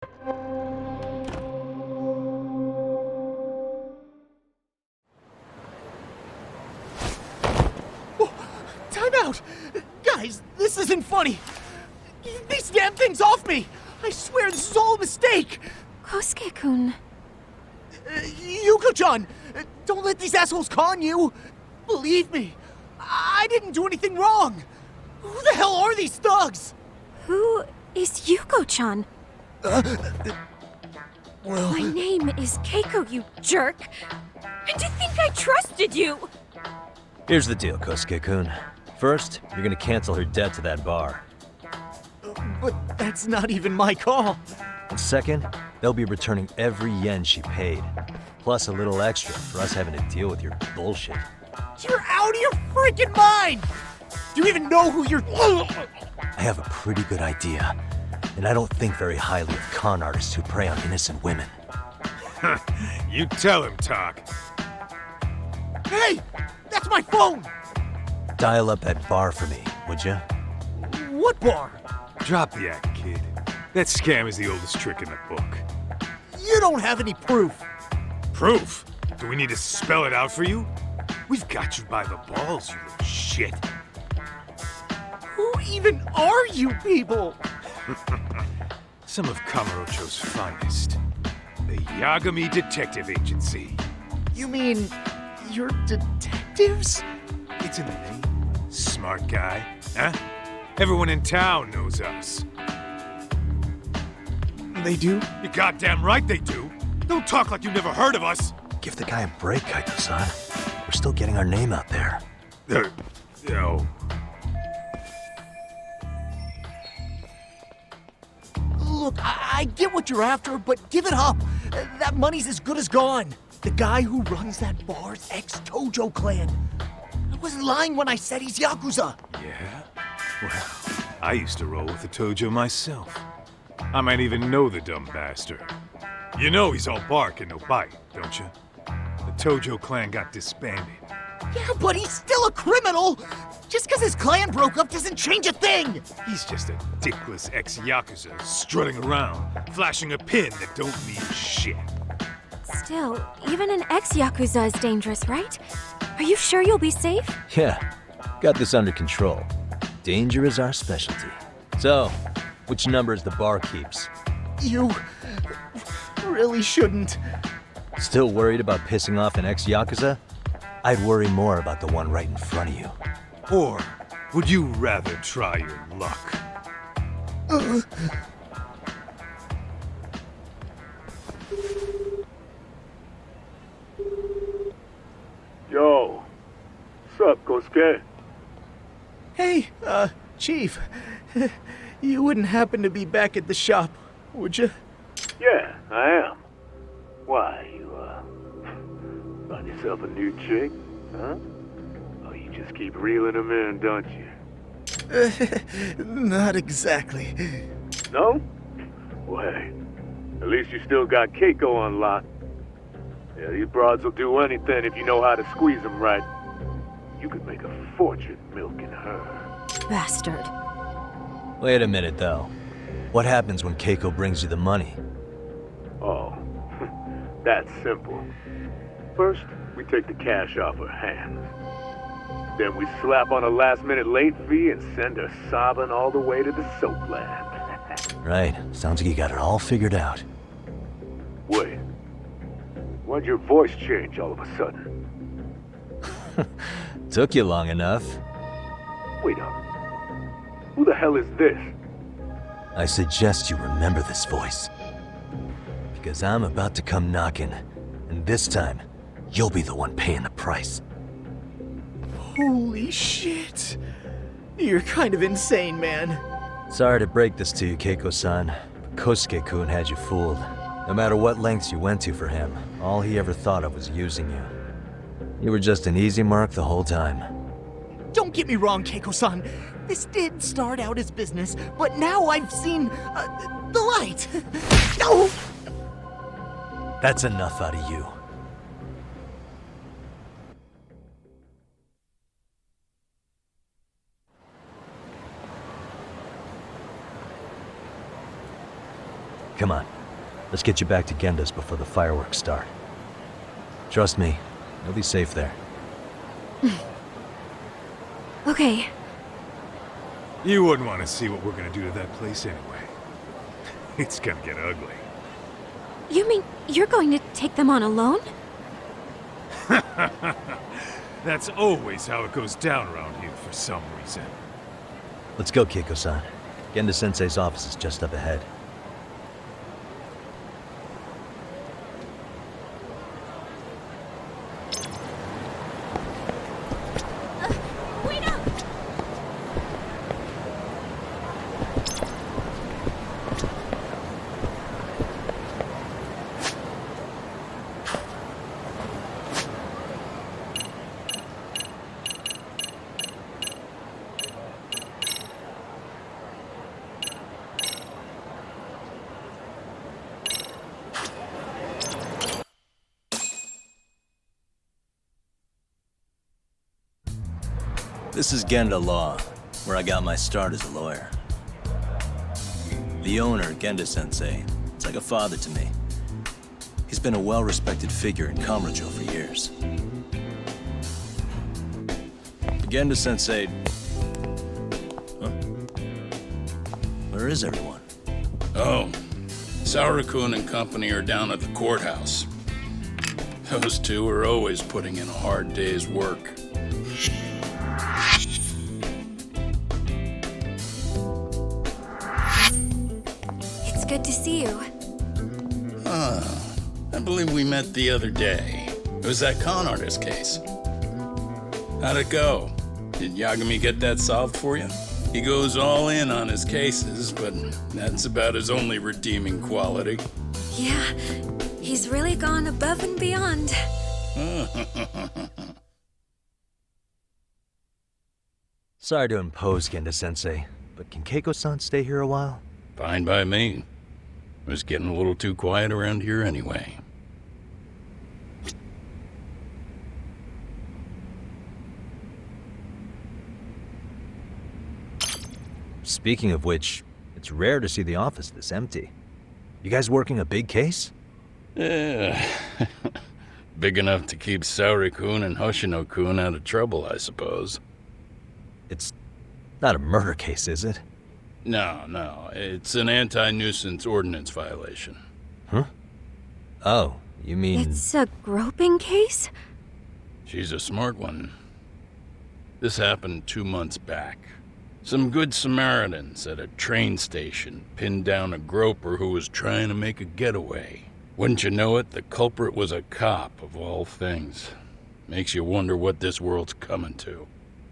Time out! Guys, this isn't funny! Get these damn things off me! I swear this is all a mistake! Kosuke-kun. Yuko-chan! Don't let these assholes con you! Believe me, I didn't do anything wrong! Who the hell are these thugs? Who is Yuko-chan? Well... My name is Keiko, you jerk! And to think I trusted you! Here's the deal, Kosuke-kun. First, you're gonna cancel her debt to that bar. But that's not even my call. And second, they'll be returning every yen she paid. Plus a little extra for us having to deal with your bullshit. You're out of your freaking mind! Do you even know who you're... I have a pretty good idea. And I don't think very highly of con artists who prey on innocent women. You tell him, Talk. Hey! That's my phone! Dial up that bar for me, would ya? What bar? Drop the act, kid. That scam is the oldest trick in the book. You don't have any proof. Proof? Do we need to spell it out for you? We've got you by the balls, you little shit. Who even are you people? Some of Kamurocho's finest. The Yagami Detective Agency. You mean... you're detectives? It's in the name. Smart guy, huh? Everyone in town knows us. They do? You're goddamn right they do. Don't talk like you never heard of us. Give the guy a break, Kaito-san. We're still getting our name out there. No. Look, I get what you're after, but give it up. That money's as good as gone. The guy who runs that bar's ex-Tojo clan. I wasn't lying when I said he's Yakuza. Yeah? Well, I used to roll with the Tojo myself. I might even know the dumb bastard. You know he's all bark and no bite, don't you? The Tojo clan got disbanded. Yeah, but he's still a criminal! Just because his clan broke up doesn't change a thing! He's just a dickless ex-Yakuza strutting around, flashing a pin that don't mean shit. Still, even an ex-Yakuza is dangerous, right? Are you sure you'll be safe? Yeah, got this under control. Danger is our specialty. So, which numbers the bar keeps? You... really shouldn't. Still worried about pissing off an ex-Yakuza? I'd worry more about the one right in front of you. Or would you rather try your luck? Yo, what's up, Kosuke? Hey, Chief. You wouldn't happen to be back at the shop, would you? Yeah, I am. Why, you, find yourself a new chick, huh? Oh, you just keep reeling them in, don't you? Not exactly. No? Well, hey, at least you still got Keiko on lock. Yeah, these broads will do anything if you know how to squeeze them right. You could make a fortune milking her. Bastard. Wait a minute, though. What happens when Keiko brings you the money? Oh, that's simple. First, we take the cash off her hands. Then we slap on a last-minute late fee and send her sobbing all the way to the soapland. Right. Sounds like you got it all figured out. Wait. Why'd your voice change all of a sudden? Took you long enough. Wait up. Who the hell is this? I suggest you remember this voice. Because I'm about to come knocking, and this time, you'll be the one paying the price. Holy shit. You're kind of insane, man. Sorry to break this to you, Keiko-san, but Kosuke-kun had you fooled. No matter what lengths you went to for him, all he ever thought of was using you. You were just an easy mark the whole time. Don't get me wrong, Keiko-san. This did start out as business, but now I've seen, the light. Oh! That's enough out of you. Come on. Let's get you back to Genda's before the fireworks start. Trust me, you'll be safe there. Okay. You wouldn't want to see what we're gonna do to that place anyway. It's gonna get ugly. You mean you're going to take them on alone? That's always how it goes down around here for some reason. Let's go, Keiko-san. Genda-sensei's office is just up ahead. Wait up! This is Genda Law, where I got my start as a lawyer. The owner, Genda-sensei, is like a father to me. He's been a well-respected figure in Kamurocho for years. Genda-sensei... Huh? Where is everyone? Oh, Saura-kun and company are down at the courthouse. Those two are always putting in a hard day's work. It's good to see you. I believe we met the other day. It was that con artist case. How'd it go? Did Yagami get that solved for you? He goes all in on his cases, but that's about his only redeeming quality. Yeah, he's really gone above and beyond. Sorry to impose, Genda-sensei, but can Keiko-san stay here a while? Fine by me. It was getting a little too quiet around here anyway. Speaking of which, it's rare to see the office this empty. You guys working a big case? Yeah. Big enough to keep Saori-kun and Hoshino-kun out of trouble, I suppose. It's not a murder case, is it? No. It's an anti-nuisance ordinance violation. Huh? Oh, you mean... It's a groping case? She's a smart one. This happened 2 months back. Some good Samaritans at a train station pinned down a groper who was trying to make a getaway. Wouldn't you know it, the culprit was a cop, of all things. Makes you wonder what this world's coming to.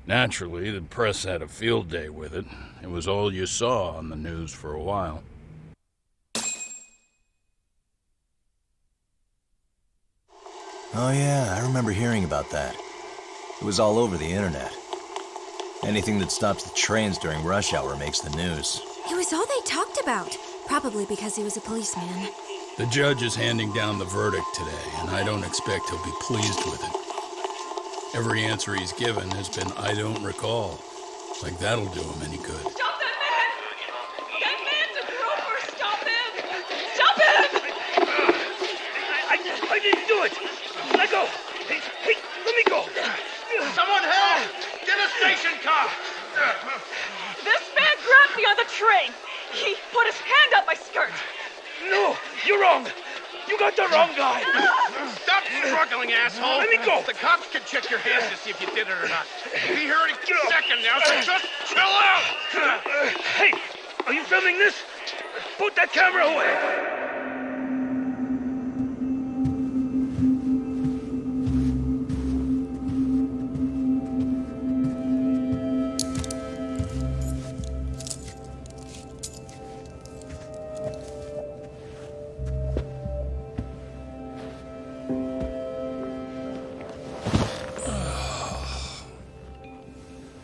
Naturally, the press had a field day with it. It was all you saw on the news for a while. Oh yeah, I remember hearing about that. It was all over the internet. Anything that stops the trains during rush hour makes the news. It was all they talked about. Probably because he was a policeman. The judge is handing down the verdict today, and I don't expect he'll be pleased with it. Every answer he's given has been, I don't recall. Like that'll do him any good. Stop that man! That man's a groper! Stop him! Stop him! I didn't do it! Let go! Hey, let me go! Someone help! Get a station car! This man grabbed me on the train! He put his hand up my skirt! No, you're wrong! You got the wrong guy! Stop struggling, asshole! Let me go! The cops can check your hands to see if you did it or not. Be here any second now, so just chill out! Hey, are you filming this? Put that camera away!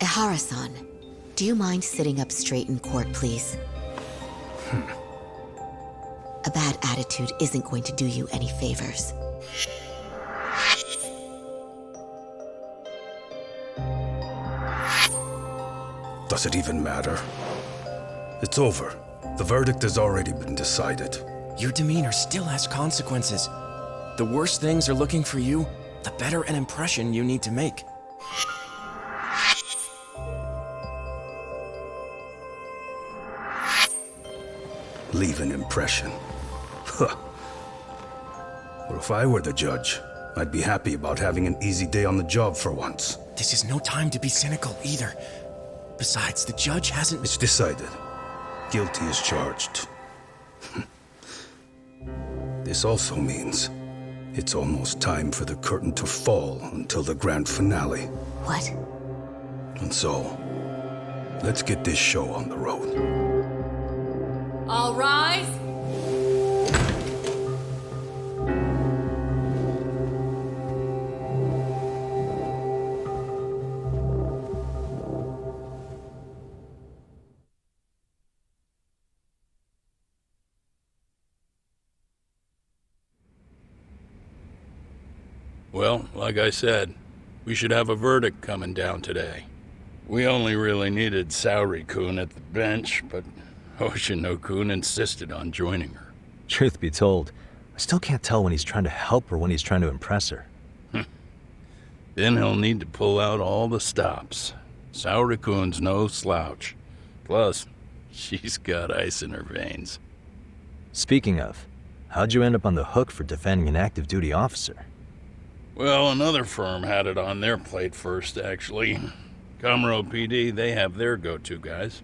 Ehara-san, do you mind sitting up straight in court, please? A bad attitude isn't going to do you any favors. Does it even matter? It's over. The verdict has already been decided. your demeanor still has consequences. The worse things are looking for you, the better an impression you need to make. Leave an impression. Huh. Well, if I were the judge, I'd be happy about having an easy day on the job for once. This is no time to be cynical either. Besides, the judge hasn't... It's decided. Guilty is charged. This also means it's almost time for the curtain to fall until the grand finale. What? And so, let's get this show on the road. All rise. Well, like I said, we should have a verdict coming down today. We only really needed Saori-kun at the bench, but Hoshino-kun insisted on joining her. Truth be told, I still can't tell when he's trying to help or when he's trying to impress her. Then he'll need to pull out all the stops. Saori-kun's no slouch. Plus, she's got ice in her veins. Speaking of, how'd you end up on the hook for defending an active duty officer? Well, another firm had it on their plate first, actually. Comro PD, they have their go-to guys.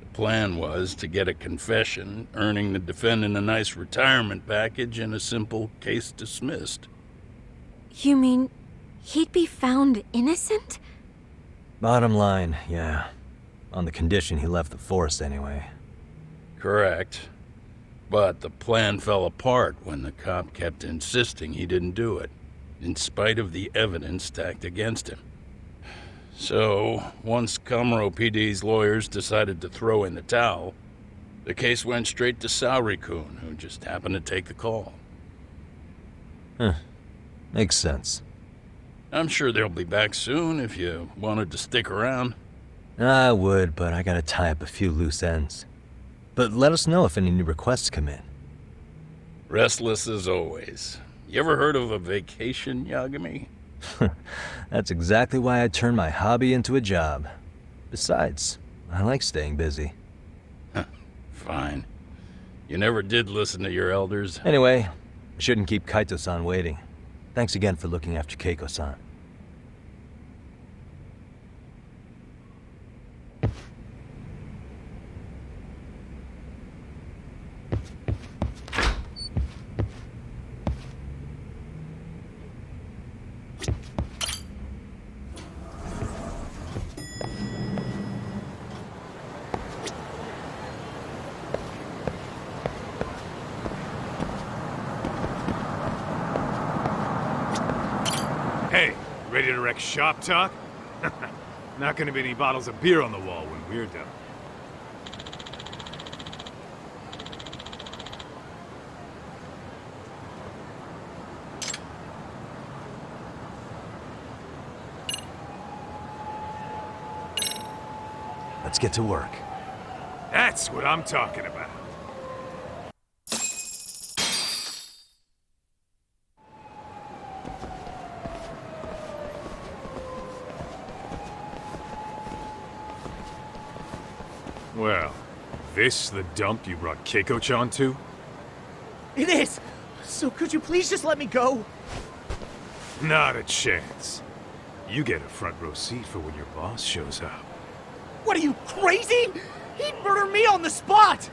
The plan was to get a confession, earning the defendant a nice retirement package and a simple case dismissed. You mean he'd be found innocent? Bottom line, yeah. On the condition he left the force anyway. Correct. But the plan fell apart when the cop kept insisting he didn't do it, in spite of the evidence stacked against him. So, once Comro PD's lawyers decided to throw in the towel, the case went straight to Saori-kun, who just happened to take the call. Huh. Makes sense. I'm sure they'll be back soon if you wanted to stick around. I would, but I gotta tie up a few loose ends. But let us know if any new requests come in. Restless as always. You ever heard of a vacation, Yagami? That's exactly why I turned my hobby into a job. Besides, I like staying busy. Fine. You never did listen to your elders. Anyway, I shouldn't keep Kaito-san waiting. Thanks again for looking after Keiko-san. Hey, ready to wreck shop talk? Not gonna be any bottles of beer on the wall when we're done. Let's get to work. That's what I'm talking about. Well, this the dump you brought Keiko-chan to? It is! So could you please just let me go? Not a chance. You get a front row seat for when your boss shows up. What are you, crazy? He'd murder me on the spot!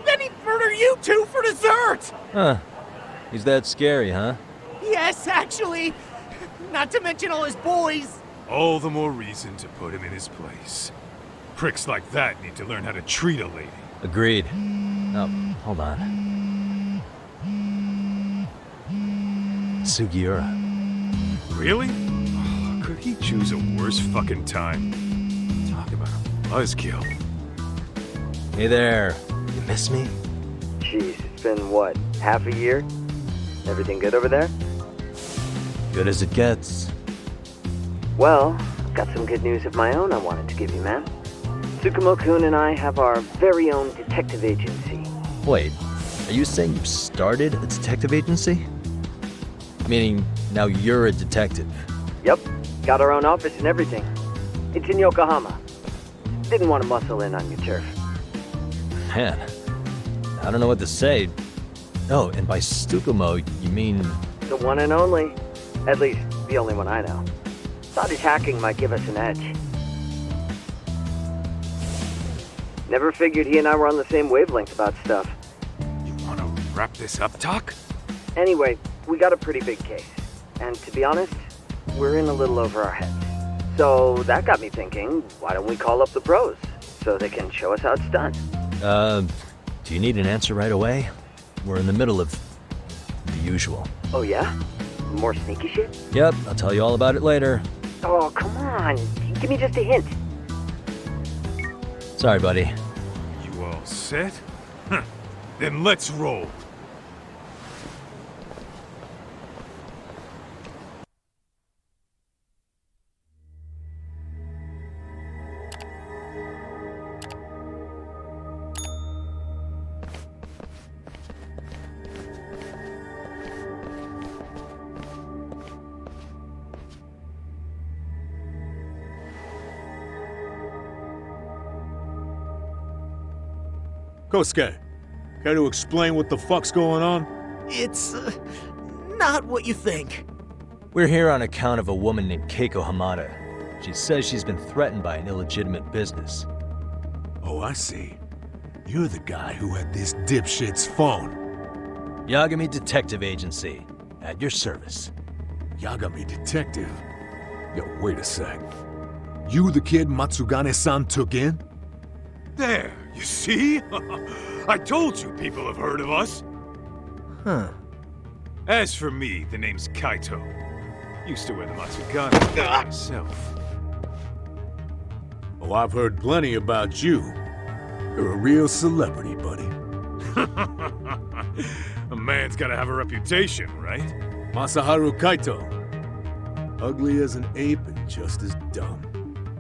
Then he'd murder you two for dessert! Huh. He's that scary, huh? Yes, actually. Not to mention all his boys. All the more reason to put him in his place. Pricks like that need to learn how to treat a lady. Agreed. Oh, hold on. Sugiura. Really? Oh, could he choose a worse fucking time? Talk about a buzzkill. Hey there. You miss me? Jeez, it's been what, half a year? Everything good over there? Good as it gets. Well, I've got some good news of my own I wanted to give you, man. Tsukumo-kun and I have our very own detective agency. Wait, Are you saying you started a detective agency? Meaning, now you're a detective? Yep, got our own office and everything. It's in Yokohama. Didn't want to muscle in on your turf. Man, I don't know what to say. Oh, and by Tsukumo, you mean... The one and only. At least, the only one I know. Thought his hacking might give us an edge. Never figured he and I were on the same wavelength about stuff. You want to wrap this up, Doc? Anyway, we got a pretty big case. And to be honest, we're in a little over our heads. So that got me thinking, why don't we call up the pros so they can show us how it's done? Do you need an answer right away? We're in the middle of the usual. Oh yeah? More sneaky shit? Yep, I'll tell you all about it later. Oh, come on. Give me just a hint. Sorry, buddy. You all set? Huh. Then let's roll. Kosuke, care to explain what the fuck's going on? It's not what you think. We're here on account of a woman named Keiko Hamada. She says she's been threatened by an illegitimate business. Oh, I see. You're the guy who had this dipshit's phone. Yagami Detective Agency, at your service. Yagami Detective? Yo, wait a sec. You the kid Matsugane-san took in? There, you see? I told you people have heard of us. Huh. As for me, the name's Kaito. Used to wear the Matsugane myself. Oh, I've heard plenty about you. You're a real celebrity, buddy. A man's gotta have a reputation, right? Masaharu Kaito. Ugly as an ape and just as dumb.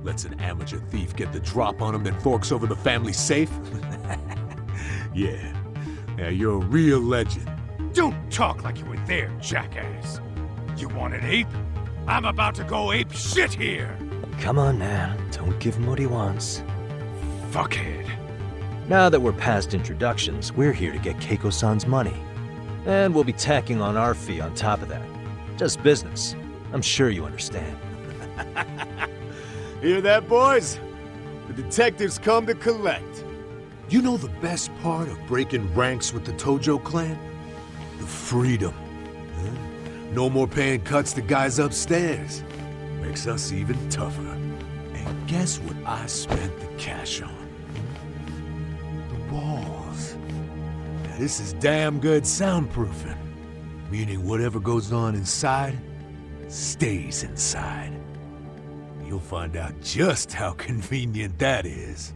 Lets an amateur thief get the drop on him, then forks over the family safe? Yeah, you're a real legend. Don't talk like you were there, jackass. You want an ape? I'm about to go ape shit here! Come on, man. Don't give him what he wants. Fuckhead. Now that we're past introductions, we're here to get Keiko-san's money. And we'll be tacking on our fee on top of that. Just business. I'm sure you understand. Hear that, boys? The detectives come to collect. You know the best part of breaking ranks with the Tojo clan? The freedom. Huh? No more paying cuts to guys upstairs. Makes us even tougher. And guess what I spent the cash on? The walls. Now this is damn good soundproofing. Meaning whatever goes on inside, stays inside. You'll find out just how convenient that is.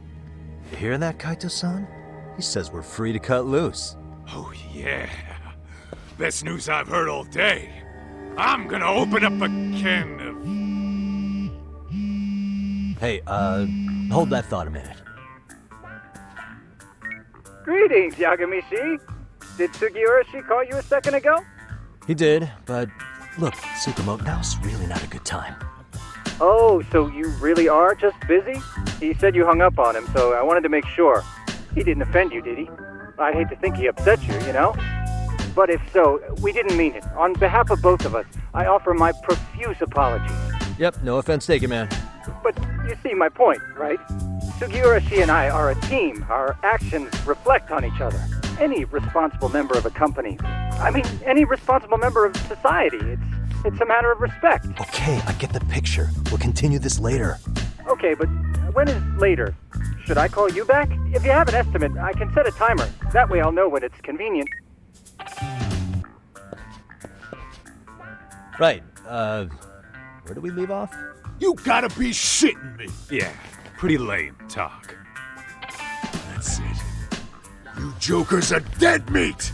You hear that, Kaito-san? He says we're free to cut loose. Oh yeah. Best news I've heard all day. I'm gonna open up a can of... Hey, hold that thought a minute. Greetings, Yagami-shi. Did Sugiura-shi call you a second ago? He did, but look, Tsukumo, now's really not a good time. Oh, so you really are just busy? He said you hung up on him, so I wanted to make sure. He didn't offend you, did he? I'd hate to think he upset you, you know? But if so, we didn't mean it. On behalf of both of us, I offer my profuse apologies. Yep, no offense taken, man. But you see my point, right? Sugiura-shi and I are a team. Our actions reflect on each other. Any responsible member of a company, any responsible member of society, it's a matter of respect. Okay, I get the picture. We'll continue this later. Okay, but when is later? Should I call you back? If you have an estimate, I can set a timer. That way I'll know when it's convenient. Right, where do we leave off? You gotta be shitting me! Yeah, pretty lame talk. That's it. You jokers are dead meat!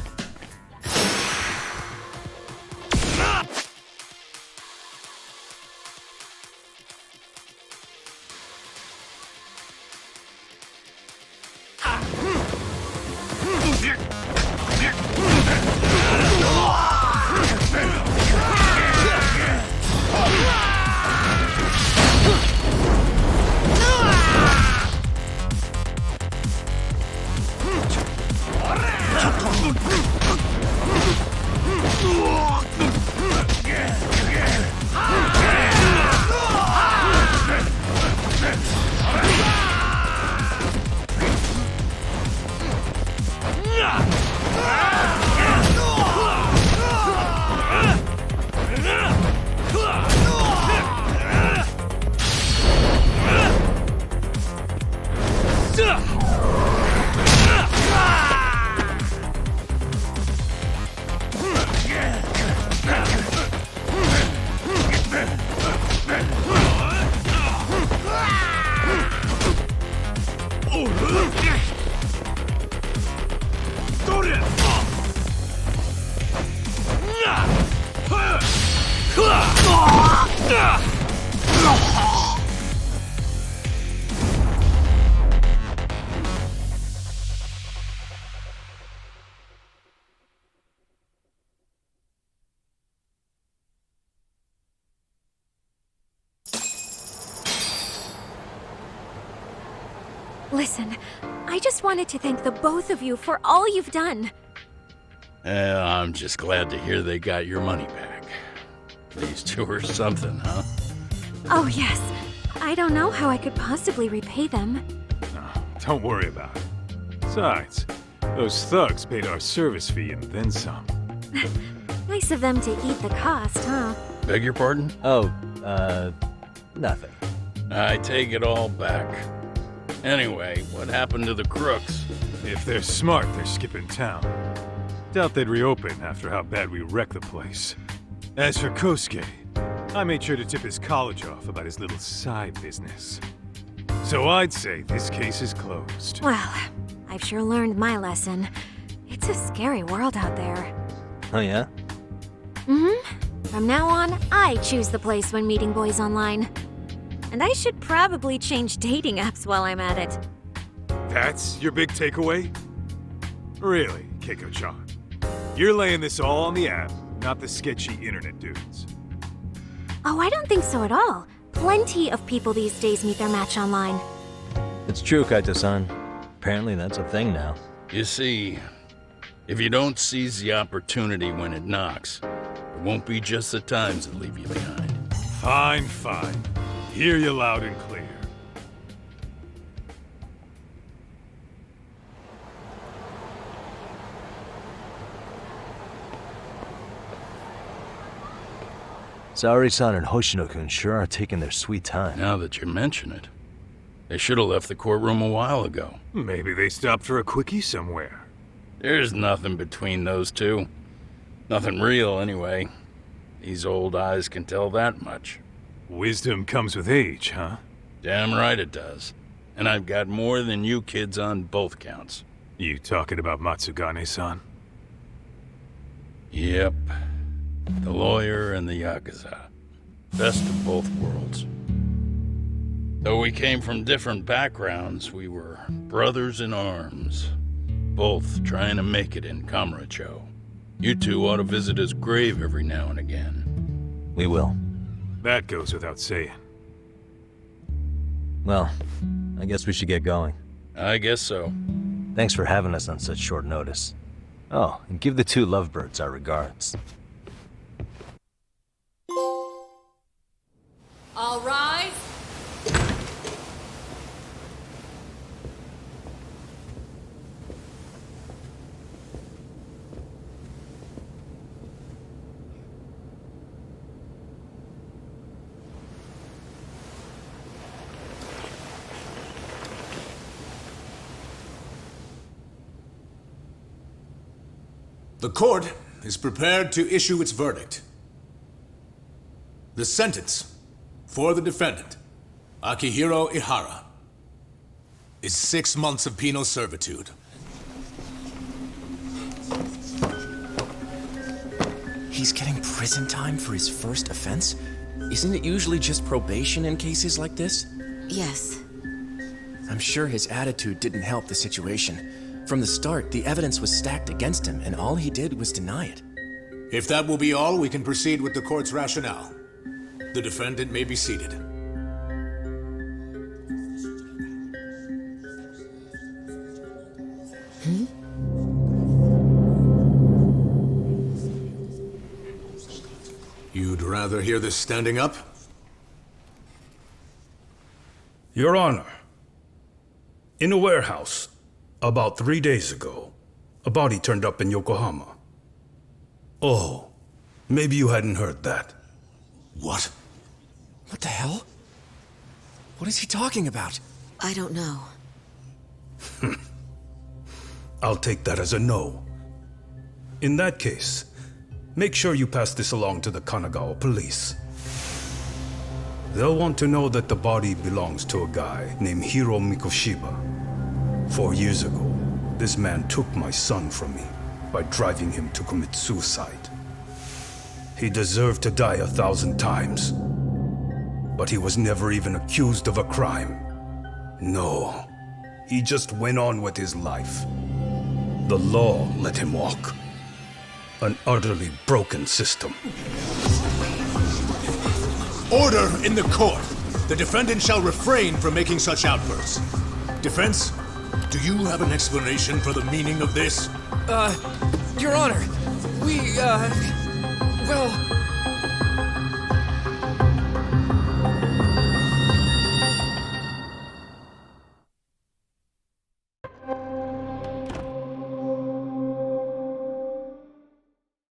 Listen, I just wanted to thank the both of you for all you've done. I'm just glad to hear they got your money back. These two are something, huh? Oh, yes. I don't know how I could possibly repay them. Oh, don't worry about it. Besides, those thugs paid our service fee and then some. Nice of them to eat the cost, huh? Beg your pardon? Oh, nothing. I take it all back. Anyway, what happened to the crooks? If they're smart, they're skipping town. Doubt they'd reopen after how bad we wrecked the place. As for Kosuke, I made sure to tip his college off about his little side business. So I'd say this case is closed. Well, I've sure learned my lesson. It's a scary world out there. Oh, yeah? Mm-hmm. From now on, I choose the place when meeting boys online. And I should probably change dating apps while I'm at it. That's your big takeaway? Really, Keiko-chan? You're laying this all on the app, not the sketchy internet dudes. Oh, I don't think so at all. Plenty of people these days meet their match online. It's true, Kaito-san. Apparently that's a thing now. You see, if you don't seize the opportunity when it knocks, it won't be just the times that leave you behind. Fine, fine. Hear you loud and clear. Saori-san and Hoshino-kun sure are taking their sweet time. Now that you mention it, they should have left the courtroom a while ago. Maybe they stopped for a quickie somewhere. There's nothing between those two. Nothing real, anyway. These old eyes can tell that much. Wisdom comes with age, huh? Damn right it does. And I've got more than you kids on both counts. You talking about Matsugane-san? Yep. The lawyer and the Yakuza. Best of both worlds. Though we came from different backgrounds, we were brothers in arms. Both trying to make it in Kamurocho. You two ought to visit his grave every now and again. We will. That goes without saying. Well, I guess we should get going. I guess so. Thanks for having us on such short notice. Oh, and give the two lovebirds our regards. All rise. The court is prepared to issue its verdict. The sentence for the defendant, Akihiro Ihara, is 6 months of penal servitude. He's getting prison time for his first offense? Isn't it usually just probation in cases like this? Yes. I'm sure his attitude didn't help the situation. From the start, the evidence was stacked against him, and all he did was deny it. If that will be all, we can proceed with the court's rationale. The defendant may be seated. You'd rather hear this standing up? Your Honor, in a warehouse, about 3 days ago, a body turned up in Yokohama. Oh, maybe you hadn't heard that. What? What the hell? What is he talking about? I don't know. I'll take that as a no. In that case, make sure you pass this along to the Kanagawa police. They'll want to know that the body belongs to a guy named Hiro Mikoshiba. 4 years ago, this man took my son from me by driving him to commit suicide. He deserved to die 1,000 times, but he was never even accused of a crime. No, he just went on with his life. The law let him walk. An utterly broken system. Order in the court. The defendant shall refrain from making such outbursts. Defense, do you have an explanation for the meaning of this? Your Honor, well,